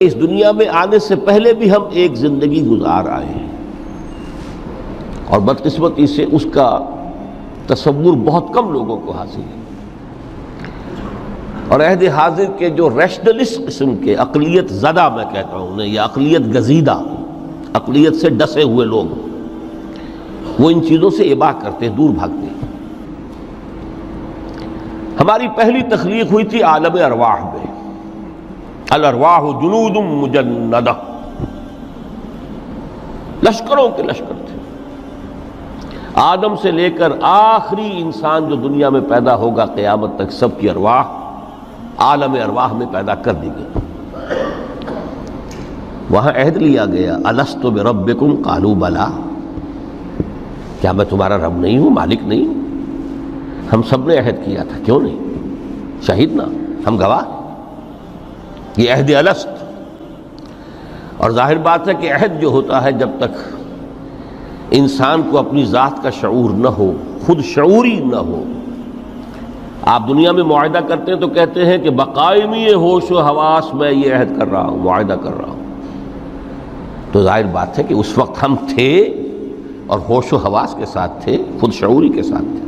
اس دنیا میں آنے سے پہلے بھی ہم ایک زندگی گزار آئے ہیں اور بدقسمتی سے اس کا تصور بہت کم لوگوں کو حاصل ہے، اور عہد حاضر کے جو ریشنلسٹ قسم کے عقلیت زدہ میں کہتا ہوں انہیں، یا عقلیت گزیدہ، عقلیت سے ڈسے ہوئے لوگ، وہ ان چیزوں سے اباع کرتے، دور بھاگتے ہیں۔ ہماری پہلی تخلیق ہوئی تھی عالم ارواح میں، الارواح جنود مجندہ، لشکروں کے لشکر تھے۔ آدم سے لے کر آخری انسان جو دنیا میں پیدا ہوگا قیامت تک، سب کی ارواح عالم ارواح میں پیدا کر دی گئی۔ وہاں عہد لیا گیا، الست بربکم قالوا بلا، کیا میں تمہارا رب نہیں ہوں، مالک نہیں ہوں؟ ہم سب نے عہد کیا تھا، کیوں نہیں؟ شہید نا، ہم گواہ۔ یہ عہد الست، اور ظاہر بات ہے کہ عہد جو ہوتا ہے جب تک انسان کو اپنی ذات کا شعور نہ ہو، خود شعوری نہ ہو۔ آپ دنیا میں معاہدہ کرتے ہیں تو کہتے ہیں کہ بقائمی ہوش و حواس میں یہ عہد کر رہا ہوں، معاہدہ کر رہا ہوں، تو ظاہر بات ہے کہ اس وقت ہم تھے اور ہوش و حواس کے ساتھ تھے، خود شعوری کے ساتھ تھے،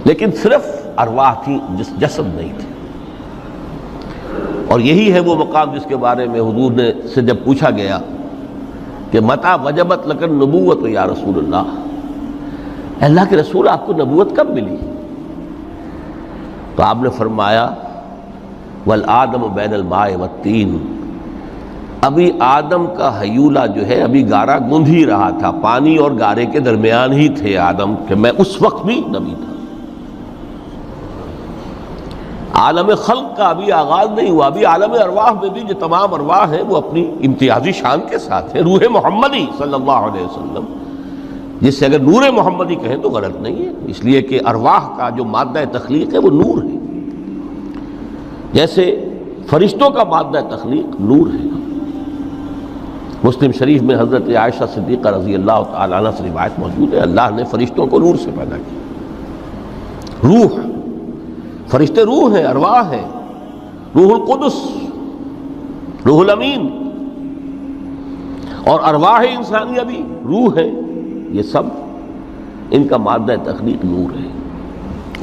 لیکن صرف ارواح تھی، جسد نہیں تھے۔ اور یہی ہے وہ مقام جس کے بارے میں حضور نے سے جب پوچھا گیا کہ متى وجبت لک النبوۃ یا رسول اللہ، اللہ کے رسول آپ کو نبوت کب ملی؟ تو آپ نے فرمایا والآدم بین الماء والطین، ابھی آدم کا حیولہ جو ہے ابھی گارا گوندھ ہی رہا تھا، پانی اور گارے کے درمیان ہی تھے آدم، کہ میں اس وقت بھی نبی تھا۔ عالم خلق کا ابھی آغاز نہیں ہوا، ابھی عالم ارواح میں بھی جو تمام ارواح ہیں وہ اپنی امتیازی شان کے ساتھ ہیں۔ روح محمدی صلی اللہ علیہ وسلم، جس سے اگر نور محمدی کہیں تو غلط نہیں ہے، اس لیے کہ ارواح کا جو مادہ تخلیق ہے وہ نور ہے، جیسے فرشتوں کا مادہ تخلیق نور ہے۔ مسلم شریف میں حضرت عائشہ صدیقہ رضی اللہ تعالی عنہ سے روایت موجود ہے، اللہ نے فرشتوں کو نور سے پیدا کیا۔ روح، فرشتے روح ہیں، ارواح ہیں، روح القدس، روح الامین، اور ارواح انسانیہ بھی روح ہے، یہ سب ان کا مادہ تخلیق نور ہے۔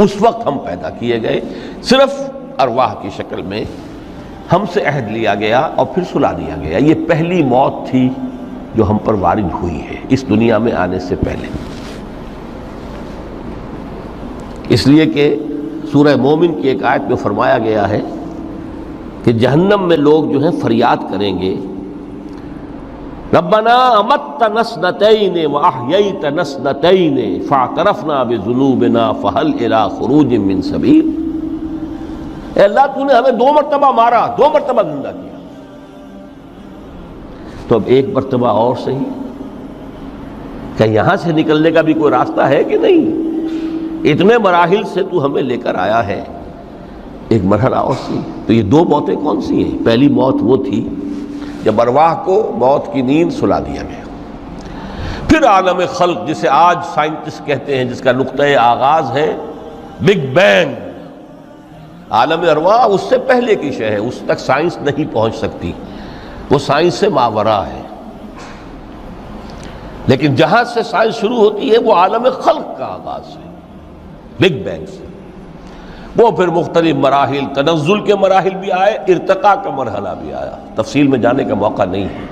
اس وقت ہم پیدا کیے گئے، صرف ارواح کی شکل میں ہم سے عہد لیا گیا اور پھر سلا دیا گیا۔ یہ پہلی موت تھی جو ہم پر وارد ہوئی ہے اس دنیا میں آنے سے پہلے، اس لیے کہ سورہ مومن کی ایک آیت میں فرمایا گیا ہے کہ جہنم میں لوگ جو ہیں فریاد کریں گے، ربنا امتنا اثنتین واحییتنا اثنتین فاعترفنا بذنوبنا فہل الی خروج من سبیل، اے اللہ تو نے ہمیں 2 مرتبہ مارا، 2 مرتبہ زندہ کیا، تو اب 1 مرتبہ اور صحیح، کہ یہاں سے نکلنے کا بھی کوئی راستہ ہے کہ نہیں؟ اتنے مراحل سے تو ہمیں لے کر آیا ہے، ایک مرحلہ اور سی۔ تو یہ 2 موتیں کون سی ہیں؟ پہلی موت وہ تھی جب ارواح کو موت کی نیند سلا دیا گیا۔ پھر عالم خلق، جسے آج سائنٹسٹ کہتے ہیں، جس کا نقطۂ آغاز ہے بگ بینگ، عالم ارواح اس سے پہلے کی شے ہے، اس تک سائنس نہیں پہنچ سکتی، وہ سائنس سے ماوراء ہے، لیکن جہاں سے سائنس شروع ہوتی ہے وہ عالم خلق کا آغاز ہے، بگ بینگ سے۔ وہ پھر مختلف مراحل، تنزل کے مراحل بھی آئے، ارتقاء کا مرحلہ بھی آیا، تفصیل میں جانے کا موقع نہیں ہے۔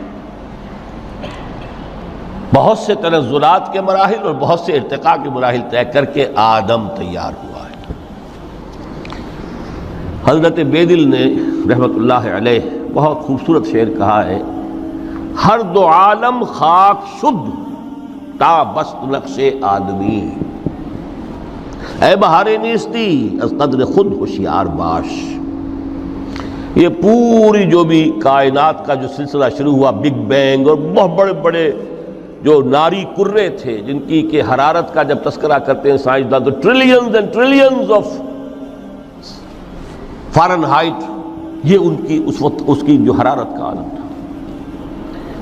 بہت سے تنزلات کے مراحل اور بہت سے ارتقاء کے مراحل طے کر کے آدم تیار ہوا ہے۔ حضرت بیدل نے رحمت اللہ علیہ بہت خوبصورت شعر کہا ہے، ہر 2 عالم خاک شد تا بست نقش آدمی، اے بہار نیستی از قدر خود ہوشیار باش۔ یہ پوری جو بھی کائنات کا جو سلسلہ شروع ہوا، بگ بینگ، اور بہت بڑے بڑے جو ناری کرے تھے جن کی کہ حرارت کا جب تذکرہ کرتے ہیں سائنسدان تو trillions and trillions of foreign height, یہ ان کی اس وقت اس کی جو حرارت کا عالم تھا،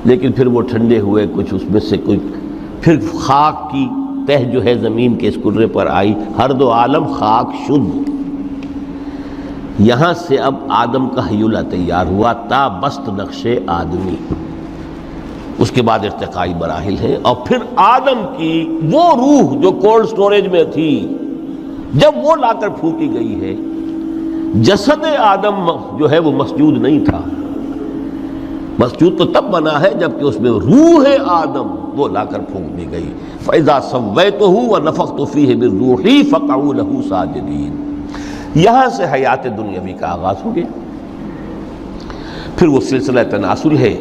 لیکن پھر وہ ٹھنڈے ہوئے، کچھ اس میں سے کوئی، پھر خاک کی تہ جو ہے زمین کے اس کرے پر آئی، ہر 2 عالم خاک شد۔ یہاں سے اب آدم کا حیولہ تیار ہوا، تا بست نقش آدمی، اس کے بعد ارتقائی مراحل ہیں، اور پھر آدم کی وہ روح جو کولڈ سٹوریج میں تھی جب وہ لا کر پھونکی گئی ہے، جسد آدم جو ہے وہ مسجود نہیں تھا، مسجود تو تب بنا ہے جبکہ اس میں روح آدم وہ لا کر پھونک دی گئی۔ فَإِذَا سَوَّيْتُهُ وَنَفَخْتُ فِيهِ مِن رُوحِي فَقَعُوا لَهُ سَاجِدِينَ۔ یہاں سے حیات دنیاوی کا آغاز ہو گیا۔ پھر وہ سلسلہ تناسل ہے،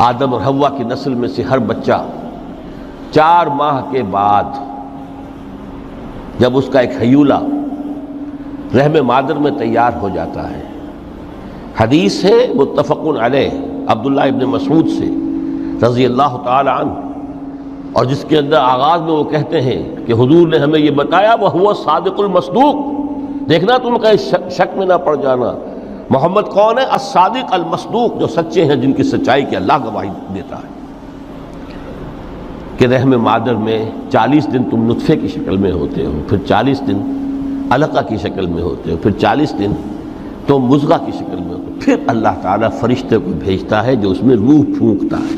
آدم اور حوا کی نسل میں سے ہر بچہ 4 ماہ کے بعد جب اس کا ایک حیولہ رحم مادر میں تیار ہو جاتا ہے، حدیث ہے متفق علیہ عبداللہ ابن مسعود سے رضی اللہ تعالی عنہ، اور جس کے اندر آغاز میں وہ کہتے ہیں کہ حضور نے ہمیں یہ بتایا وَهُوَ الصادق المصدوق، دیکھنا تم کہیں شک میں نہ پڑ جانا، محمد کون ہے؟ الصادق المصدوق، جو سچے ہیں، جن کی سچائی کی اللہ گواہی دیتا ہے، کہ رحم مادر میں 40 دن تم نطفے کی شکل میں ہوتے ہو، پھر 40 دن علقہ کی شکل میں ہوتے ہو، پھر 40 دن تو مضغہ کی شکل میں ہوتے ہو، پھر اللہ تعالیٰ فرشتے کو بھیجتا ہے جو اس میں روح پھونکتا ہے۔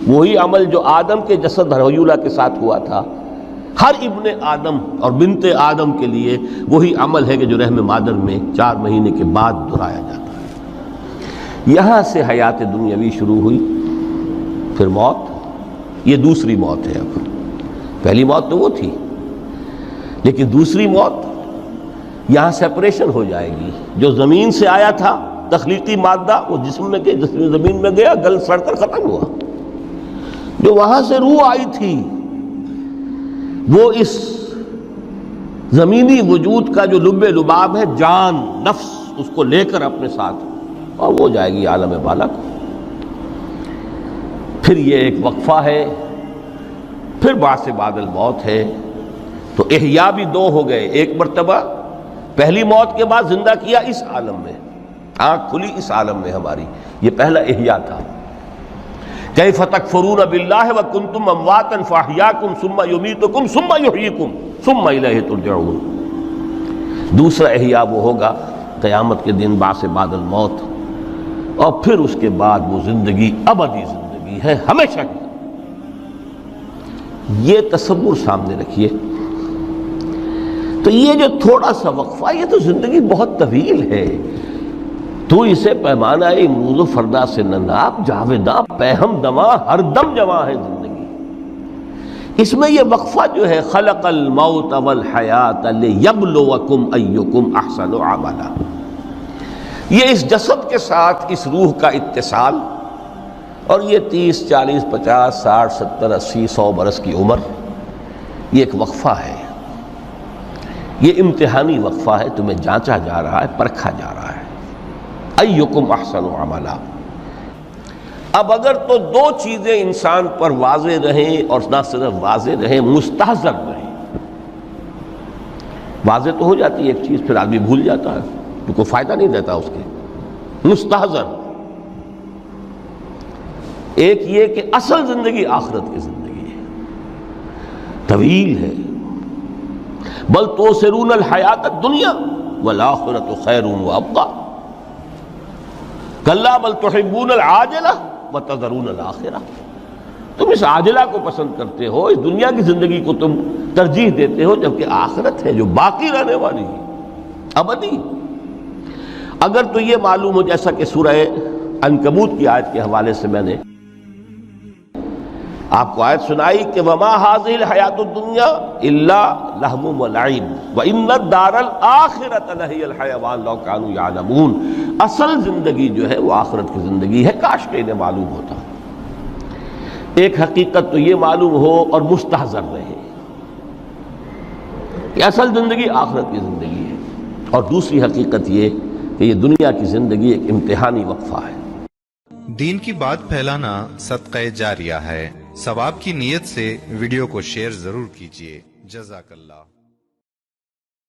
وہی عمل جو آدم کے جسد حیولہ کے ساتھ ہوا تھا، ہر ابن آدم اور بنت آدم کے لیے وہی عمل ہے کہ جو رحم مادر میں 4 مہینے کے بعد دہرایا جاتا ہے۔ یہاں سے حیات دنیاوی شروع ہوئی، پھر موت، یہ دوسری موت ہے۔ اب پہلی موت تو وہ تھی، لیکن دوسری موت یہاں سیپریشن ہو جائے گی۔ جو زمین سے آیا تھا تخلیقی مادہ، وہ جسم میں گیا، جسم زمین میں گیا، گل سڑ کر ختم ہوا۔ جو وہاں سے روح آئی تھی وہ اس زمینی وجود کا جو لب لباب ہے، جان، نفس، اس کو لے کر اپنے ساتھ، اور وہ جائے گی عالم بالا کو۔ پھر یہ ایک وقفہ ہے، پھر بعث بعد الموت ہے۔ تو احیاء بھی 2 ہو گئے، ایک مرتبہ پہلی موت کے بعد زندہ کیا اس عالم میں، آنکھ کھلی اس عالم میں ہماری، یہ پہلا احیاء تھا۔ کیف تکفرون باللہ وکنتم امواتا فاحیاکم ثم یمیتکم ثم یحییکم ثم الیہ ترجعون۔ دوسرا احیاء وہ ہوگا قیامت کے دن، بعث بعد الموت، اور پھر اس کے بعد وہ زندگی ابدی زندگی ہے، ہمیشہ کی۔ یہ تصور سامنے رکھیے۔ تو یہ جو تھوڑا سا وقفہ، یہ تو زندگی بہت طویل ہے، تو اسے پیمانہ امروز و فردا سے نہ ناپ، جاویداں پیہم دماں، ہر دم جواں ہے زندگی۔ اس میں یہ وقفہ جو ہے، خلق الموت والحیات لیبلوکم ایکم احسن عملا، یہ اس جسد کے ساتھ اس روح کا اتصال، اور یہ 30 40 50 60 70 80 100 برس کی عمر، یہ ایک وقفہ ہے، یہ امتحانی وقفہ ہے، تمہیں جانچا جا رہا ہے، پرکھا جا رہا ہے۔ ایکم احسن عملا۔ اب اگر تو 2 چیزیں انسان پر واضح رہیں، اور نہ صرف واضح رہیں، مستحضر رہیں۔ واضح تو ہو جاتی ہے ایک چیز، پھر آدمی بھول جاتا ہے، تو کوئی فائدہ نہیں دیتا اس کے۔ مستحضر، ایک یہ کہ اصل زندگی آخرت کی زندگی ہے، طویل ہے۔ بل توثرون الحیات الدنیا والآخرۃ خیر وابقیٰ، کلا بل تحبون العاجلہ وتذرون الآخرہ، تم اس عاجلہ کو پسند کرتے ہو، اس دنیا کی زندگی کو تم ترجیح دیتے ہو، جبکہ آخرت ہے جو باقی رہنے والی ہے، ابدی۔ اگر تو یہ معلوم ہو، جیسا کہ سورہ عنکبوت کی آیت کے حوالے سے میں نے آپ کو آیت سنائی کہ وما هذه الحیات الدنیا الا لہو ولعب وان الدار الاخرۃ لہی الحیوان لو کانوا یعلمون، اصل زندگی جو ہے وہ آخرت کی زندگی ہے، کاش کہ انہیں معلوم ہوتا۔ ایک حقیقت تو یہ معلوم ہو اور مستحضر رہے کہ اصل زندگی آخرت کی زندگی ہے، اور دوسری حقیقت یہ کہ یہ دنیا کی زندگی ایک امتحانی وقفہ ہے۔ دین کی بات پھیلانا صدقہ جاریہ ہے، ثواب کی نیت سے ویڈیو کو شیئر ضرور کیجیے۔ جزاک اللہ۔